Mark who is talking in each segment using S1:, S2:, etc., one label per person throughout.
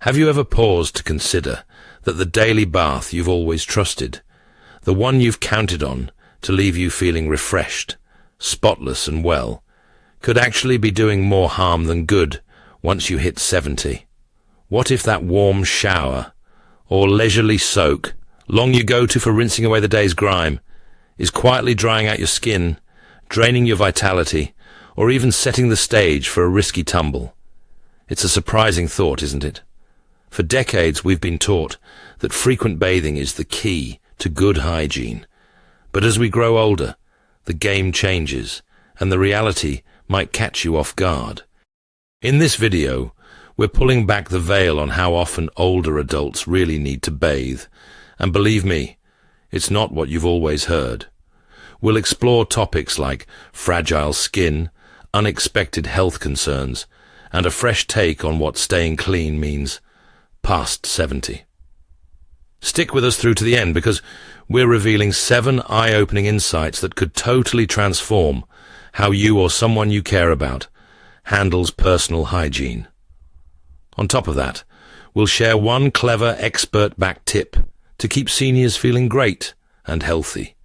S1: Have you ever paused to consider that the daily bath you've always trusted, the one you've counted on to leave you feeling refreshed, spotless and well, could actually be doing more harm than good once you hit 70? What if that warm shower or leisurely soak, long you go to for rinsing away the day's grime, is quietly drying out your skin, draining your vitality, or even setting the stage for a risky tumble? It's a surprising thought, isn't it? For decades we've been taught that frequent bathing is the key to good hygiene. But as we grow older, the game changes, and the reality might catch you off guard. In this video, we're pulling back the veil on how often older adults really need to bathe, and believe me, it's not what you've always heard. We'll explore topics like fragile skin, unexpected health concerns, and a fresh take on what staying clean means past 70. Stick with us through to the end, because we're revealing 7 eye-opening insights that could totally transform how you or someone you care about handles personal hygiene. On top of that, we'll share one clever expert-backed tip to keep seniors feeling great and healthy.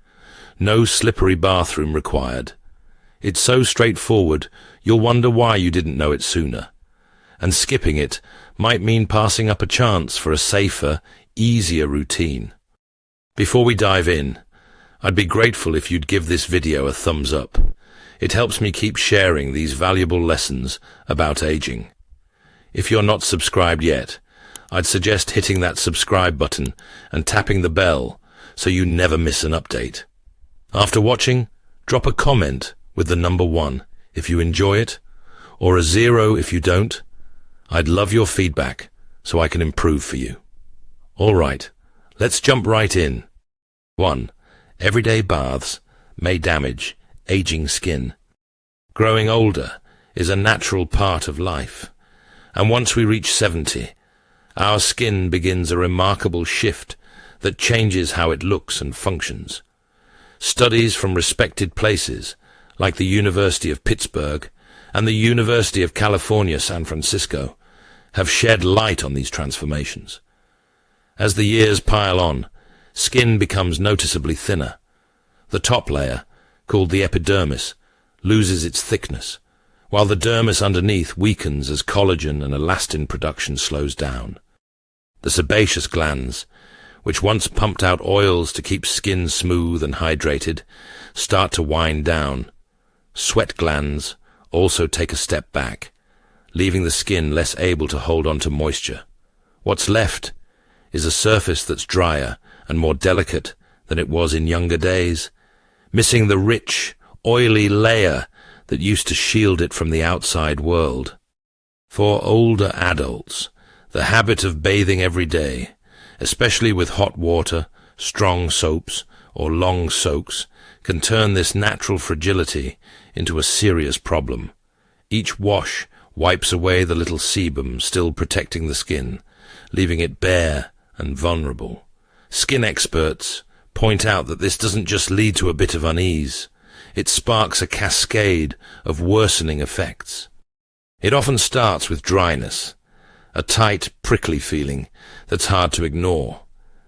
S1: No slippery bathroom required. It's so straightforward, you'll wonder why you didn't know it sooner. And skipping it might mean passing up a chance for a safer, easier routine. Before we dive in, I'd be grateful if you'd give this video a thumbs up. It helps me keep sharing these valuable lessons about aging. If you're not subscribed yet, I'd suggest hitting that subscribe button and tapping the bell so you never miss an update. After watching, drop a comment with the number 1 if you enjoy it, or a 0 if you don't. I'd love your feedback so I can improve for you. All right, let's jump right in. 1. Everyday baths may damage aging skin. Growing older is a natural part of life, and once we reach 70, our skin begins a remarkable shift that changes how it looks and functions. Studies from respected places like the University of Pittsburgh and the University of California, San Francisco, have shed light on these transformations. As the years pile on, skin becomes noticeably thinner. The top layer, called the epidermis, loses its thickness, while the dermis underneath weakens as collagen and elastin production slows down. The sebaceous glands, which once pumped out oils to keep skin smooth and hydrated, start to wind down. Sweat glands also take a step back, leaving the skin less able to hold on to moisture. What's left is a surface that's drier and more delicate than it was in younger days, missing the rich, oily layer that used to shield it from the outside world. For older adults, the habit of bathing every day, especially with hot water, strong soaps, or long soaks, can turn this natural fragility into a serious problem. Each wash wipes away the little sebum still protecting the skin, leaving it bare and vulnerable. Skin experts point out that this doesn't just lead to a bit of unease. It sparks a cascade of worsening effects. It often starts with dryness, a tight, prickly feeling that's hard to ignore.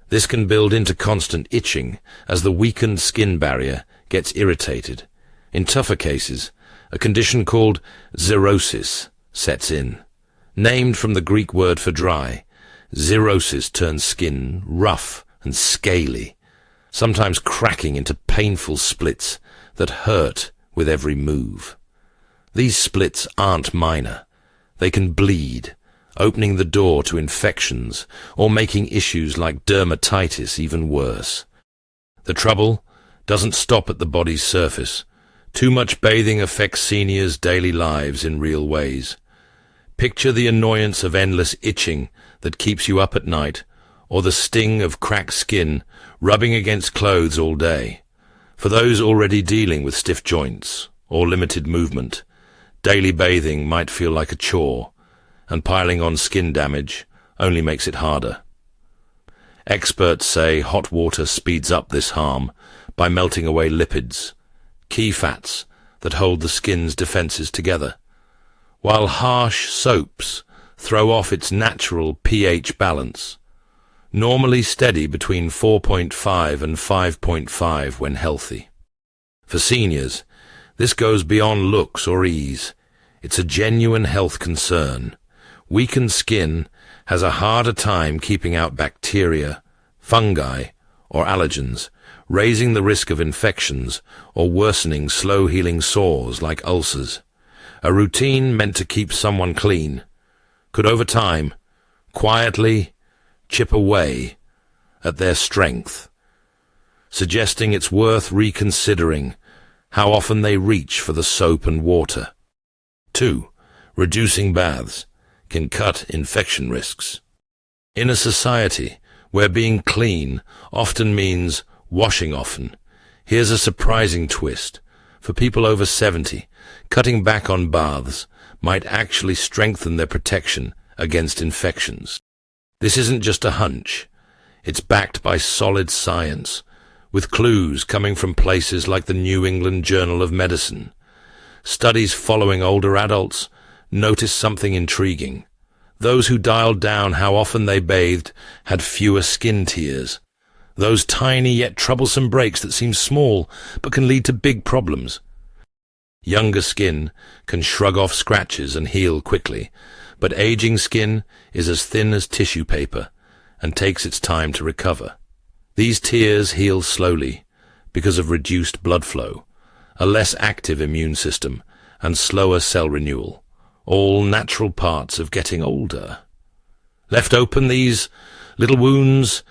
S1: This can build into constant itching as the weakened skin barrier gets irritated. In tougher cases, a condition called xerosis sets in. Named from the Greek word for dry, xerosis turns skin rough and scaly, sometimes cracking into painful splits that hurt with every move. These splits aren't minor. They can bleed, opening the door to infections or making issues like dermatitis even worse. The trouble doesn't stop at the body's surface. Too much bathing affects seniors' daily lives in real ways. Picture the annoyance of endless itching that keeps you up at night, or the sting of cracked skin rubbing against clothes all day. For those already dealing with stiff joints or limited movement, daily bathing might feel like a chore, and piling on skin damage only makes it harder. Experts say hot water speeds up this harm by melting away lipids, key fats that hold the skin's defenses together, while harsh soaps throw off its natural pH balance, normally steady between 4.5 and 5.5 when healthy. For seniors, this goes beyond looks or ease. It's a genuine health concern. Weakened skin has a harder time keeping out bacteria, fungi, or allergens, raising the risk of infections or worsening slow-healing sores like ulcers. A routine meant to keep someone clean could over time, quietly, chip away at their strength, suggesting it's worth reconsidering how often they reach for the soap and water. 2. Reducing baths can cut infection risks. In a society where being clean often means washing often, here's a surprising twist. For people over 70, cutting back on baths might actually strengthen their protection against infections. This isn't just a hunch. It's backed by solid science, with clues coming from places like the New England Journal of Medicine. Studies following older adults noticed something intriguing. Those who dialed down how often they bathed had fewer skin tears. Those tiny yet troublesome breaks that seem small but can lead to big problems. Younger skin can shrug off scratches and heal quickly, but aging skin is as thin as tissue paper and takes its time to recover. These tears heal slowly because of reduced blood flow, a less active immune system, and slower cell renewal, all natural parts of getting older. Left open, these little wounds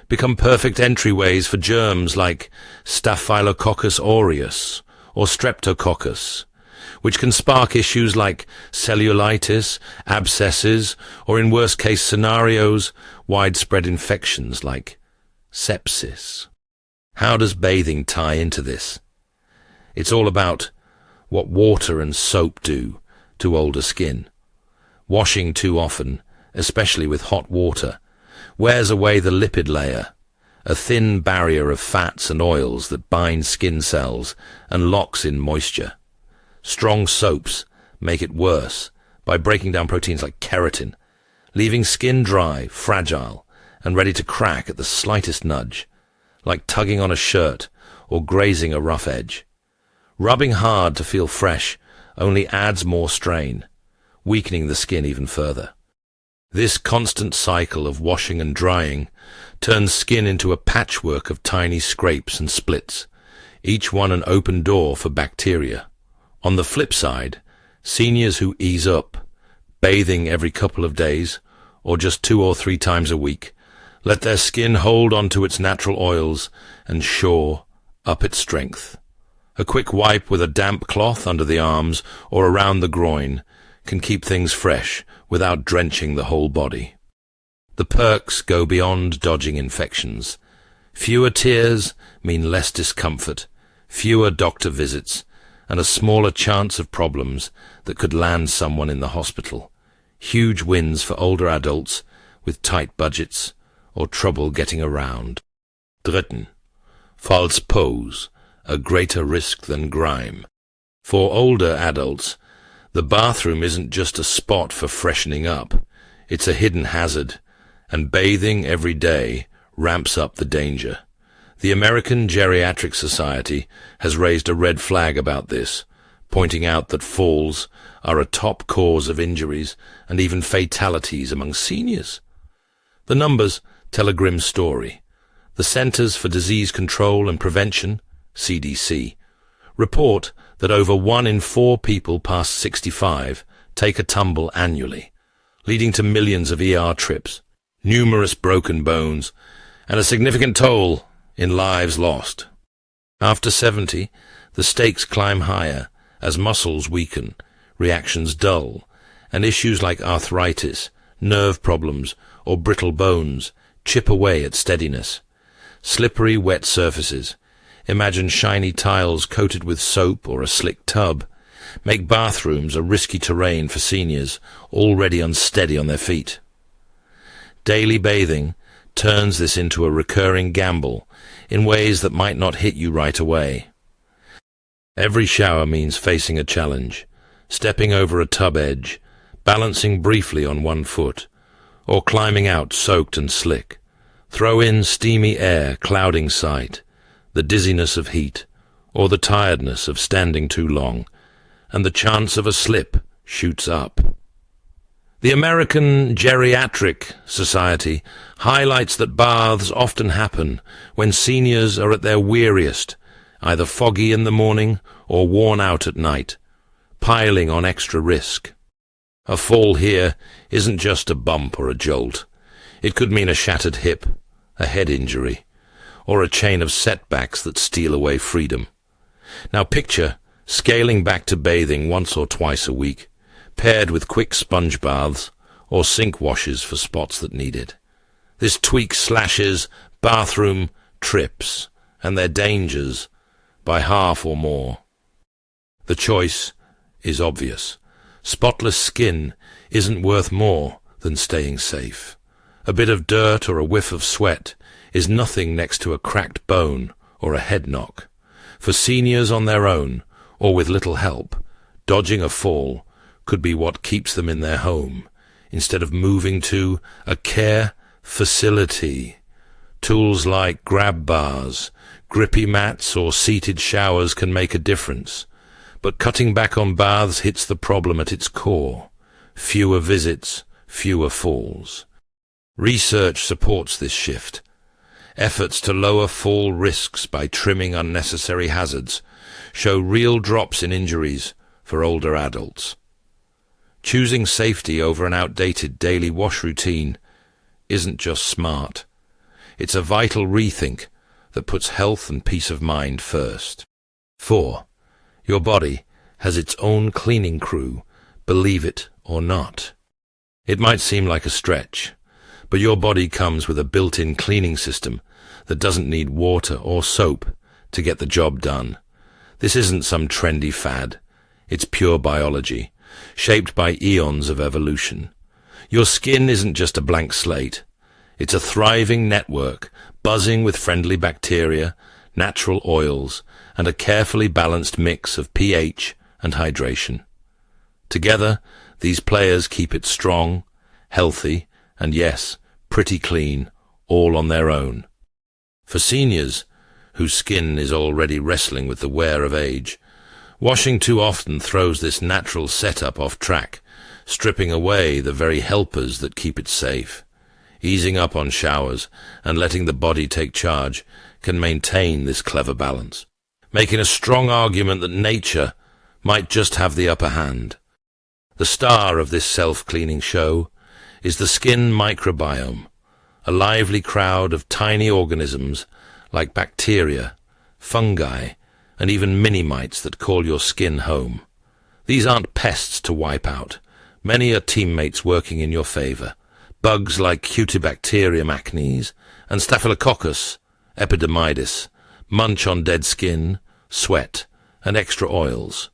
S1: become perfect entryways for germs like Staphylococcus aureus or Streptococcus, which can spark issues like cellulitis, abscesses, or in worst-case scenarios, widespread infections like sepsis. How does bathing tie into this? It's all about what water and soap do to older skin. Washing too often, especially with hot water, wears away the lipid layer, a thin barrier of fats and oils that bind skin cells and locks in moisture. Strong soaps make it worse by breaking down proteins like keratin, leaving skin dry, fragile, and ready to crack at the slightest nudge, like tugging on a shirt or grazing a rough edge. Rubbing hard to feel fresh only adds more strain, weakening the skin even further. This constant cycle of washing and drying turns skin into a patchwork of tiny scrapes and splits, each one an open door for bacteria. On the flip side, seniors who ease up, bathing every couple of days, or just 2 or 3 times a week, let their skin hold onto its natural oils and shore up its strength. A quick wipe with a damp cloth under the arms or around the groin can keep things fresh without drenching the whole body. The perks go beyond dodging infections. Fewer tears mean less discomfort, fewer doctor visits, and a smaller chance of problems that could land someone in the hospital. Huge wins for older adults with tight budgets or trouble getting around. Dritten, false pose, a greater risk than grime. For older adults, the bathroom isn't just a spot for freshening up. It's a hidden hazard, and bathing every day ramps up the danger. The American Geriatric Society has raised a red flag about this, pointing out that falls are a top cause of injuries and even fatalities among seniors. The numbers tell a grim story. The Centers for Disease Control and Prevention, CDC, report that over 1 in 4 people past 65 take a tumble annually, leading to millions of ER trips, numerous broken bones, and a significant toll in lives lost. After 70, the stakes climb higher as muscles weaken, reactions dull, and issues like arthritis, nerve problems, or brittle bones chip away at steadiness. Slippery, wet surfaces, imagine shiny tiles coated with soap or a slick tub, make bathrooms a risky terrain for seniors already unsteady on their feet. Daily bathing turns this into a recurring gamble in ways that might not hit you right away. Every shower means facing a challenge, stepping over a tub edge, balancing briefly on one foot, or climbing out soaked and slick. Throw in steamy air clouding sight, the dizziness of heat, or the tiredness of standing too long, and the chance of a slip shoots up. The American Geriatric Society highlights that baths often happen when seniors are at their weariest, either foggy in the morning or worn out at night, piling on extra risk. A fall here isn't just a bump or a jolt. It could mean a shattered hip, a head injury, or a chain of setbacks that steal away freedom. Now picture scaling back to bathing once or twice a week, paired with quick sponge baths or sink washes for spots that need it. This tweak slashes bathroom trips and their dangers by half or more. The choice is obvious. Spotless skin isn't worth more than staying safe. A bit of dirt or a whiff of sweat is nothing next to a cracked bone or a head knock. For seniors on their own, or with little help, dodging a fall could be what keeps them in their home, instead of moving to a care facility. Tools like grab bars, grippy mats, or seated showers can make a difference. But cutting back on baths hits the problem at its core. Fewer visits, fewer falls. Research supports this shift. Efforts to lower fall risks by trimming unnecessary hazards show real drops in injuries for older adults. Choosing safety over an outdated daily wash routine isn't just smart. It's a vital rethink that puts health and peace of mind first. 4. Your body has its own cleaning crew, believe it or not. It might seem like a stretch, but your body comes with a built-in cleaning system that doesn't need water or soap to get the job done. This isn't some trendy fad. It's pure biology, shaped by eons of evolution. Your skin isn't just a blank slate. It's a thriving network, buzzing with friendly bacteria, natural oils, and a carefully balanced mix of pH and hydration. Together, these players keep it strong, healthy, and yes, pretty clean, all on their own. For seniors, whose skin is already wrestling with the wear of age, washing too often throws this natural setup off track, stripping away the very helpers that keep it safe. Easing up on showers and letting the body take charge can maintain this clever balance, making a strong argument that nature might just have the upper hand. The star of this self-cleaning show is the skin microbiome, a lively crowd of tiny organisms like bacteria, fungi, and even mini-mites that call your skin home. These aren't pests to wipe out. Many are teammates working in your favor. Bugs like Cutibacterium acnes and Staphylococcus epidermidis munch on dead skin, sweat, and extra oils,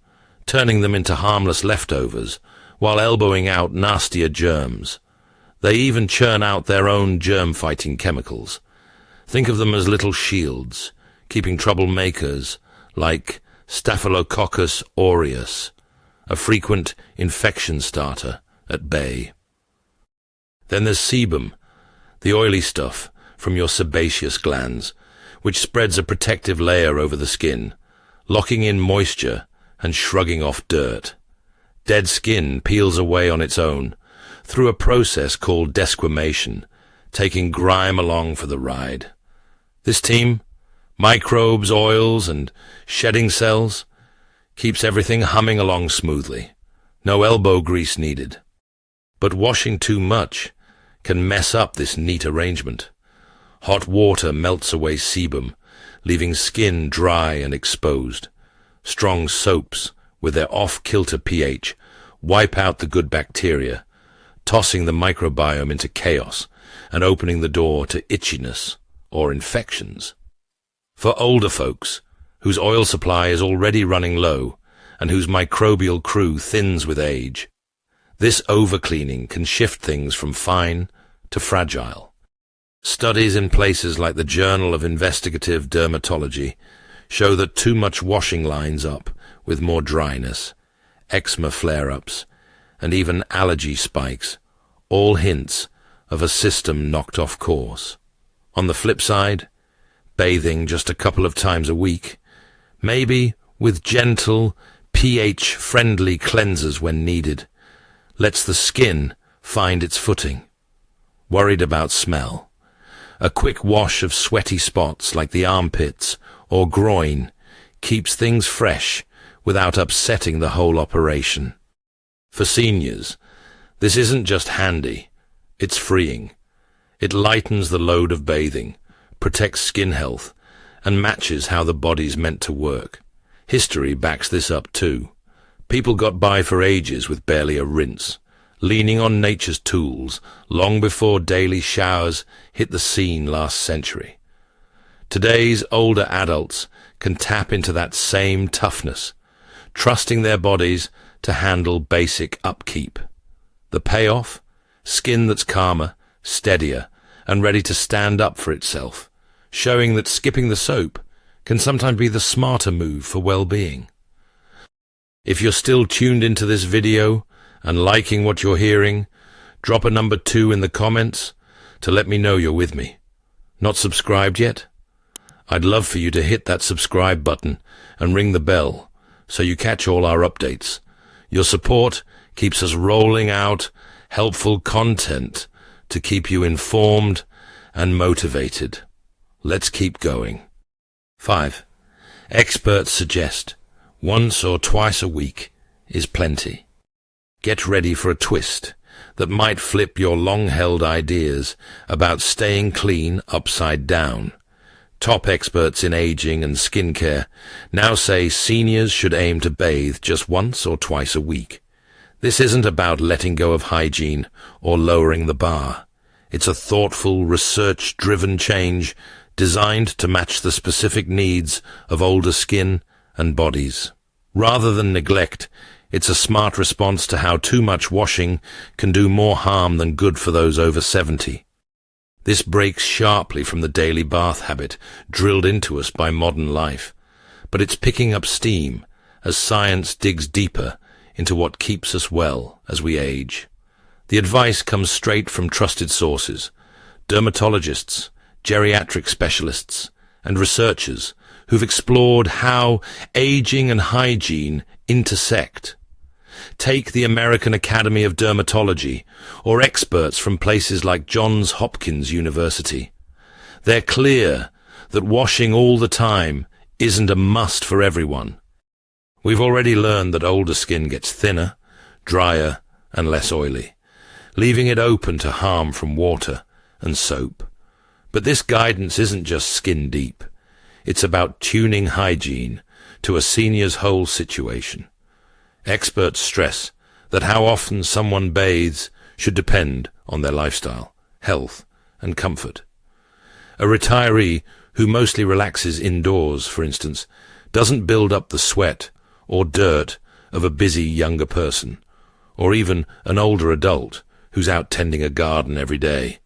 S1: turning them into harmless leftovers while elbowing out nastier germs. They even churn out their own germ-fighting chemicals. Think of them as little shields, keeping troublemakers like Staphylococcus aureus, a frequent infection starter, at bay. Then there's sebum, the oily stuff from your sebaceous glands, which spreads a protective layer over the skin, locking in moisture and shrugging off dirt. Dead skin peels away on its own, through a process called desquamation, taking grime along for the ride. This team, microbes, oils, and shedding cells, keeps everything humming along smoothly. No elbow grease needed. But washing too much can mess up this neat arrangement. Hot water melts away sebum, leaving skin dry and exposed. Strong soaps, with their off-kilter pH, wipe out the good bacteria, tossing the microbiome into chaos and opening the door to itchiness or infections. For older folks, whose oil supply is already running low and whose microbial crew thins with age, this overcleaning can shift things from fine to fragile. Studies in places like the Journal of Investigative Dermatology show that too much washing lines up with more dryness, eczema flare-ups, and even allergy spikes, all hints of a system knocked off course. On the flip side, bathing just a couple of times a week, maybe with gentle, pH-friendly cleansers when needed, lets the skin find its footing. Worried about smell? A quick wash of sweaty spots like the armpits or groin keeps things fresh without upsetting the whole operation. For seniors, this isn't just handy, it's freeing. It lightens the load of bathing, protects skin health, and matches how the body's meant to work. History backs this up too. People got by for ages with barely a rinse, leaning on nature's tools long before daily showers hit the scene last century. Today's older adults can tap into that same toughness, trusting their bodies to handle basic upkeep. The payoff? Skin that's calmer, steadier, and ready to stand up for itself, showing that skipping the soap can sometimes be the smarter move for well-being. If you're still tuned into this video and liking what you're hearing, drop a number 2 in the comments to let me know you're with me. Not subscribed yet? I'd love for you to hit that subscribe button and ring the bell so you catch all our updates. Your support keeps us rolling out helpful content to keep you informed and motivated. Let's keep going. 5. Experts suggest once or twice a week is plenty. Get ready for a twist that might flip your long-held ideas about staying clean upside down. Top experts in aging and skincare now say seniors should aim to bathe just once or twice a week. This isn't about letting go of hygiene or lowering the bar. It's a thoughtful, research-driven change designed to match the specific needs of older skin and bodies. Rather than neglect, it's a smart response to how too much washing can do more harm than good for those over 70. This breaks sharply from the daily bath habit drilled into us by modern life, but it's picking up steam as science digs deeper into what keeps us well as we age. The advice comes straight from trusted sources, dermatologists, geriatric specialists, and researchers who've explored how aging and hygiene intersect. Take the American Academy of Dermatology or experts from places like Johns Hopkins University. They're clear that washing all the time isn't a must for everyone. We've already learned that older skin gets thinner, drier, and less oily, leaving it open to harm from water and soap. But this guidance isn't just skin deep. It's about tuning hygiene to a senior's whole situation. Experts stress that how often someone bathes should depend on their lifestyle, health, and comfort. A retiree who mostly relaxes indoors, for instance, doesn't build up the sweat or dirt of a busy younger person, or even an older adult who's out tending a garden every day.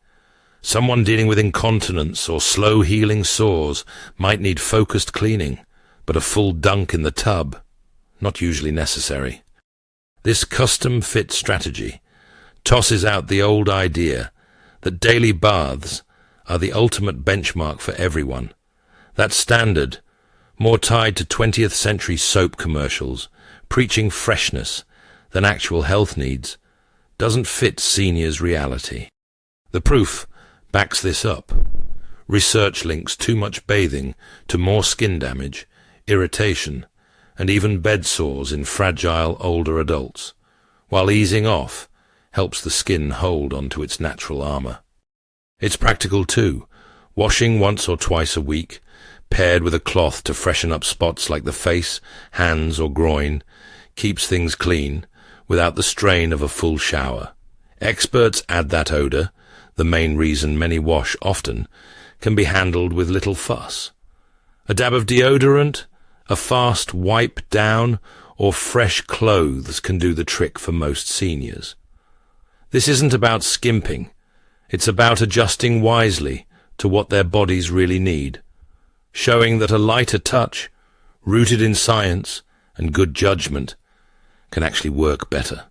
S1: Someone dealing with incontinence or slow-healing sores might need focused cleaning, but a full dunk in the tub, not usually necessary. This custom-fit strategy tosses out the old idea that daily baths are the ultimate benchmark for everyone. That standard, more tied to 20th century soap commercials, preaching freshness than actual health needs, doesn't fit seniors' reality. The proof backs this up. Research links too much bathing to more skin damage, irritation, and even bed sores in fragile older adults, while easing off helps the skin hold onto its natural armor. It's practical too. Washing once or twice a week, paired with a cloth to freshen up spots like the face, hands, or groin, keeps things clean without the strain of a full shower. Experts add that odor, the main reason many wash often, can be handled with little fuss. A dab of deodorant, a fast wipe down, or fresh clothes can do the trick for most seniors. This isn't about skimping. It's about adjusting wisely to what their bodies really need, showing that a lighter touch, rooted in science and good judgment, can actually work better.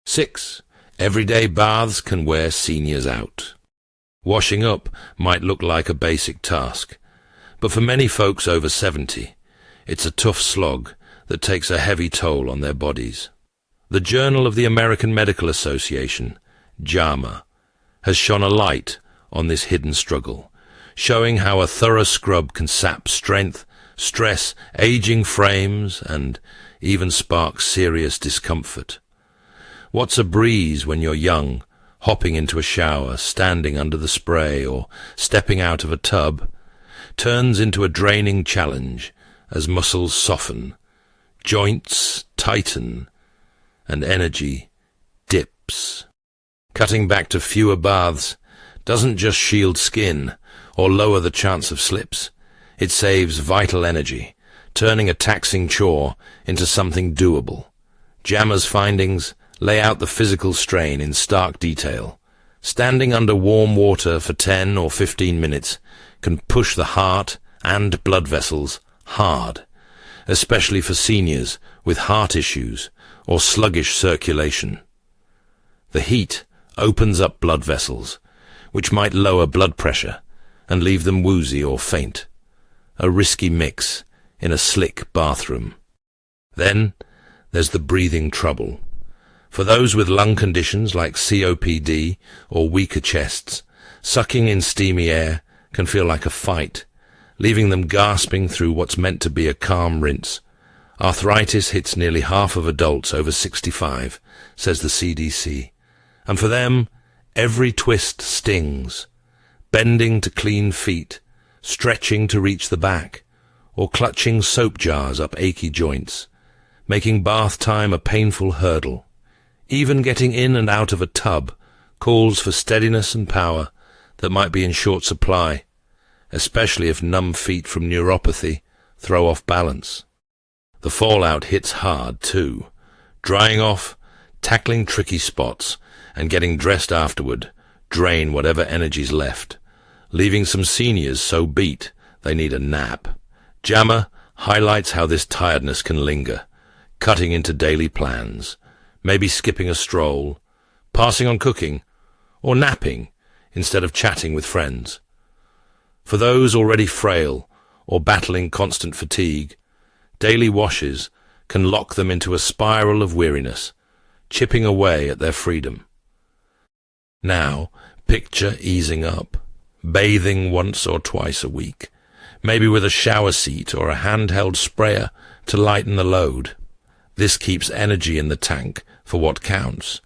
S1: 6. Everyday baths can wear seniors out. Washing up might look like a basic task, but for many folks over 70, it's a tough slog that takes a heavy toll on their bodies. The Journal of the American Medical Association, JAMA, has shone a light on this hidden struggle, showing how a thorough scrub can sap strength, stress aging frames, and even spark serious discomfort. What's a breeze when you're young, hopping into a shower, standing under the spray, or stepping out of a tub, turns into a draining challenge as muscles soften, joints tighten, and energy dips. Cutting back to fewer baths doesn't just shield skin or lower the chance of slips. It saves vital energy, turning a taxing chore into something doable. JAMA's findings lay out the physical strain in stark detail. Standing under warm water for 10 or 15 minutes can push the heart and blood vessels hard, especially for seniors with heart issues or sluggish circulation. The heat opens up blood vessels, which might lower blood pressure and leave them woozy or faint. A risky mix in a slick bathroom. Then there's the breathing trouble. For those with lung conditions like COPD or weaker chests, sucking in steamy air can feel like a fight, leaving them gasping through what's meant to be a calm rinse. Arthritis hits nearly half of adults over 65, says the CDC. And for them, every twist stings. Bending to clean feet, stretching to reach the back, or clutching soap jars up achy joints, making bath time a painful hurdle. Even getting in and out of a tub calls for steadiness and power that might be in short supply, especially if numb feet from neuropathy throw off balance. The fallout hits hard too. Drying off, tackling tricky spots, and getting dressed afterward drain whatever energy's left, leaving some seniors so beat they need a nap. JAMA highlights how this tiredness can linger, cutting into daily plans, maybe skipping a stroll, passing on cooking, or napping instead of chatting with friends. For those already frail or battling constant fatigue, daily washes can lock them into a spiral of weariness, chipping away at their freedom. Now, picture easing up, bathing once or twice a week, maybe with a shower seat or a handheld sprayer to lighten the load. This keeps energy in the tank for what counts,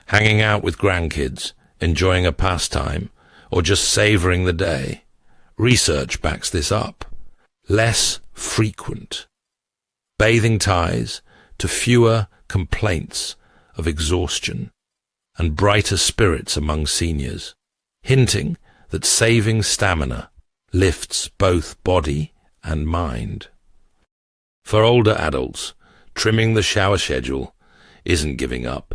S1: hanging out with grandkids, enjoying a pastime, or just savoring the day. Research backs this up. Less frequent. Bathing ties to fewer complaints of exhaustion and brighter spirits among seniors, hinting that saving stamina lifts both body and mind. For older adults, trimming the shower schedule isn't giving up.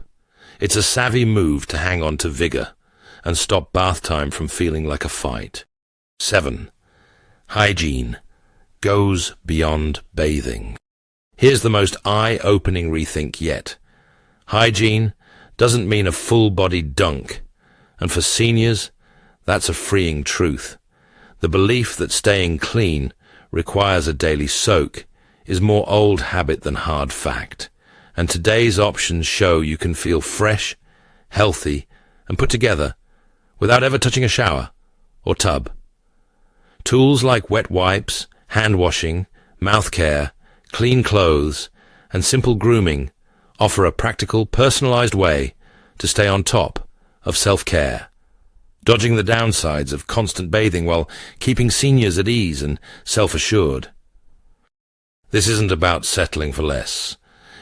S1: It's a savvy move to hang on to vigor and stop bath time from feeling like a fight. 7. Hygiene goes beyond bathing. Here's the most eye-opening rethink yet. Hygiene doesn't mean a full-body dunk, and for seniors, that's a freeing truth. The belief that staying clean requires a daily soak is more old habit than hard fact, and today's options show you can feel fresh, healthy, and put together without ever touching a shower or tub. Tools like wet wipes, hand washing, mouth care, clean clothes, and simple grooming offer a practical, personalized way to stay on top of self-care, dodging the downsides of constant bathing while keeping seniors at ease and self-assured. This isn't about settling for less.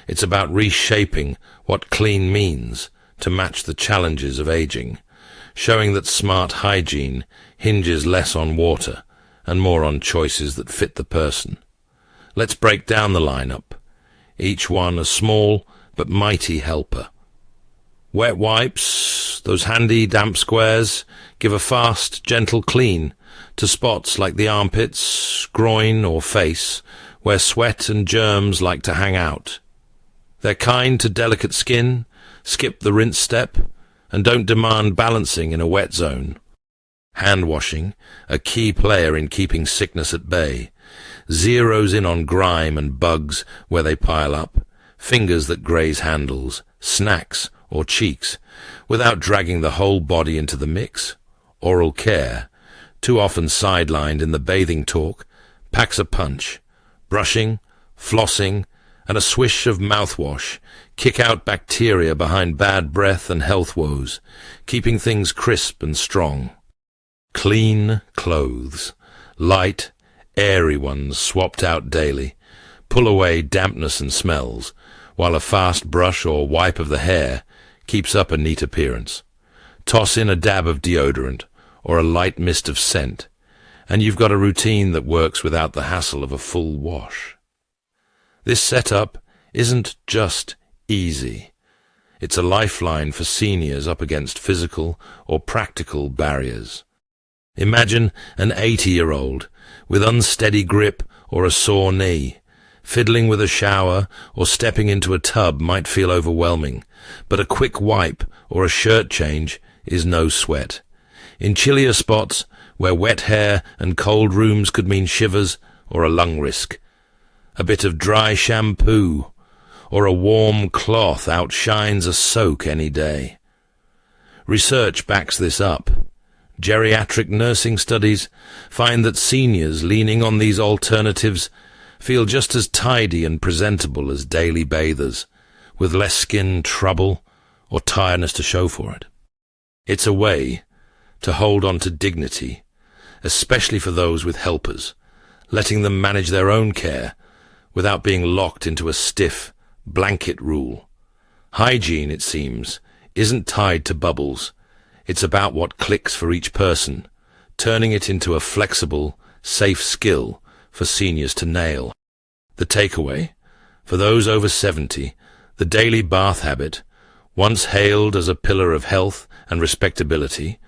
S1: It's about reshaping what clean means to match the challenges of aging, showing that smart hygiene hinges less on water and more on choices that fit the person. Let's break down the lineup, each one a small but mighty helper. Wet wipes, those handy damp squares, give a fast, gentle clean to spots like the armpits, groin or face, where sweat and germs like to hang out. They're kind to delicate skin, Skip the rinse step, and don't demand balancing in a wet zone. Hand washing, a key player in keeping sickness at bay, zeroes in on grime and bugs where they pile up, fingers that graze handles, snacks or cheeks, without dragging the whole body into the mix. Oral care, too often sidelined in the bathing talk, packs a punch. Brushing, flossing, and a swish of mouthwash kick out bacteria behind bad breath and health woes, keeping things crisp and strong. Clean clothes, light, airy ones swapped out daily, pull away dampness and smells, while a fast brush or wipe of the hair keeps up a neat appearance. Toss in a dab of deodorant or a light mist of scent, and you've got a routine that works without the hassle of a full wash. This setup isn't just easy. It's a lifeline for seniors up against physical or practical barriers. Imagine an 80-year-old with unsteady grip or a sore knee. Fiddling with a shower or stepping into a tub might feel overwhelming, but a quick wipe or a shirt change is no sweat. In chillier spots, where wet hair and cold rooms could mean shivers or a lung risk, a bit of dry shampoo or a warm cloth outshines a soak any day. Research backs this up. Geriatric nursing studies find that seniors leaning on these alternatives feel just as tidy and presentable as daily bathers, with less skin trouble or tiredness to show for it. It's a way to hold on to dignity, especially for those with helpers, letting them manage their own care without being locked into a stiff blanket rule. Hygiene, it seems, isn't tied to bubbles. It's about what clicks for each person, turning it into a flexible, safe skill for seniors to nail. The takeaway, for those over 70, the daily bath habit, once hailed as a pillar of health and respectability,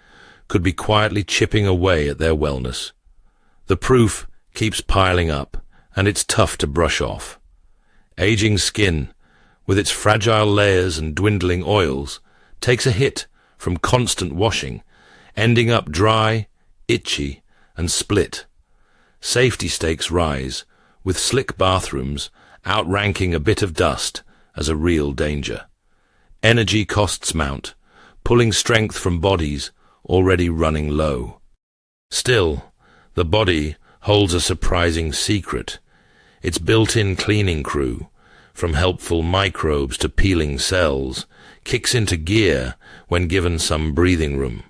S1: could be quietly chipping away at their wellness. The proof keeps piling up, and it's tough to brush off. Aging skin, with its fragile layers and dwindling oils, takes a hit from constant washing, ending up dry, itchy, and split. Safety stakes rise, with slick bathrooms outranking a bit of dust as a real danger. Energy costs mount, pulling strength from bodies already running low. Still, the body holds a surprising secret. Its built-in cleaning crew, from helpful microbes to peeling cells, kicks into gear when given some breathing room.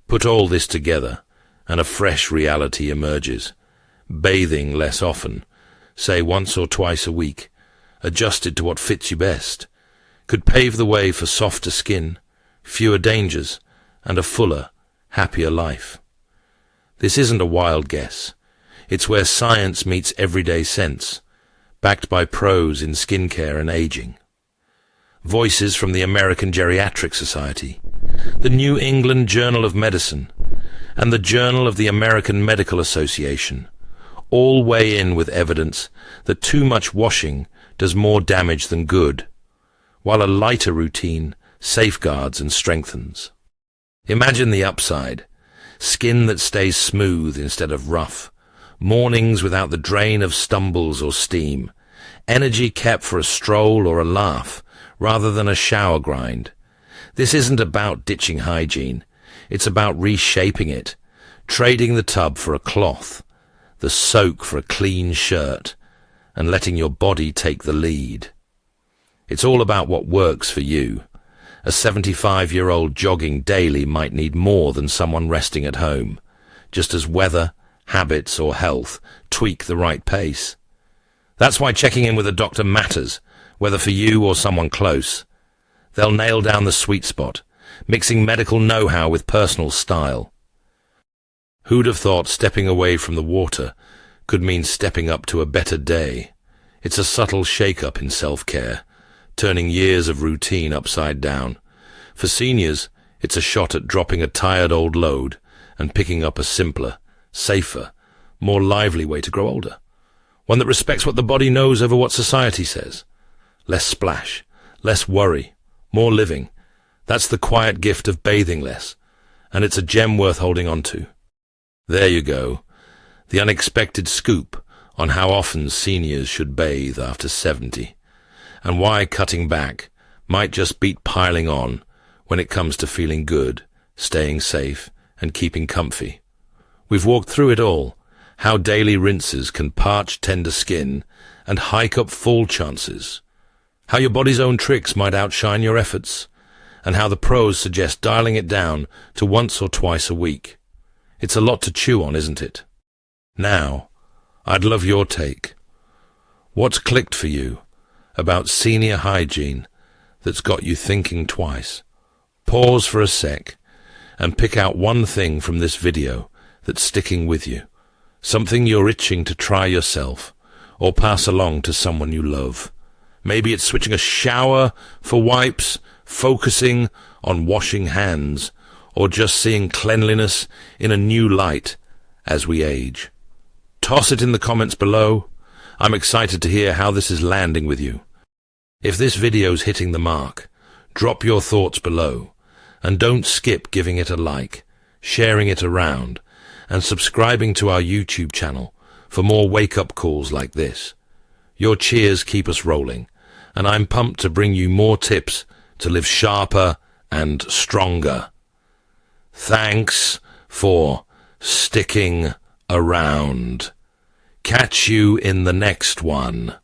S1: Put all this together, and a fresh reality emerges. Bathing less often, say once or twice a week, adjusted to what fits you best, could pave the way for softer skin, fewer dangers, and a fuller, happier life. This isn't a wild guess. It's where science meets everyday sense, backed by pros in skincare and aging. Voices from the American Geriatric Society, the New England Journal of Medicine, and the Journal of the American Medical Association all weigh in with evidence that too much washing does more damage than good, while a lighter routine safeguards and strengthens. Imagine the upside: skin that stays smooth instead of rough, mornings without the drain of stumbles or steam, energy kept for a stroll or a laugh rather than a shower grind. This isn't about ditching hygiene. It's about reshaping it, trading the tub for a cloth, the soak for a clean shirt, and letting your body take the lead. It's all about what works for you. A 75-year-old jogging daily might need more than someone resting at home, just as weather, habits, or health tweak the right pace. That's why checking in with a doctor matters, whether for you or someone close. They'll nail down the sweet spot, mixing medical know-how with personal style. Who'd have thought stepping away from the water could mean stepping up to a better day? It's a subtle shake-up in self-care, turning years of routine upside down. For seniors, it's a shot at dropping a tired old load and picking up a simpler, safer, more lively way to grow older. One that respects what the body knows over what society says. Less splash, less worry, more living. That's the quiet gift of bathing less, and it's a gem worth holding on to. There you go, the unexpected scoop on how often seniors should bathe after 70, and why cutting back might just beat piling on when it comes to feeling good, staying safe, and keeping comfy. We've walked through it all, how daily rinses can parch tender skin and hike up fall chances, how your body's own tricks might outshine your efforts, and how the pros suggest dialing it down to once or twice a week. It's a lot to chew on, isn't it? Now, I'd love your take. What's clicked for you about senior hygiene that's got you thinking twice? Pause for a sec and pick out one thing from this video that's sticking with you, something you're itching to try yourself or pass along to someone you love. Maybe it's switching a shower for wipes, focusing on washing hands, or just seeing cleanliness in a new light as we age. Toss it in the comments below. I'm excited to hear how this is landing with you. If this video's hitting the mark, drop your thoughts below, and don't skip giving it a like, sharing it around, and subscribing to our YouTube channel for more wake-up calls like this. Your cheers keep us rolling, and I'm pumped to bring you more tips to live sharper and stronger. Thanks for sticking around. Catch you in the next one.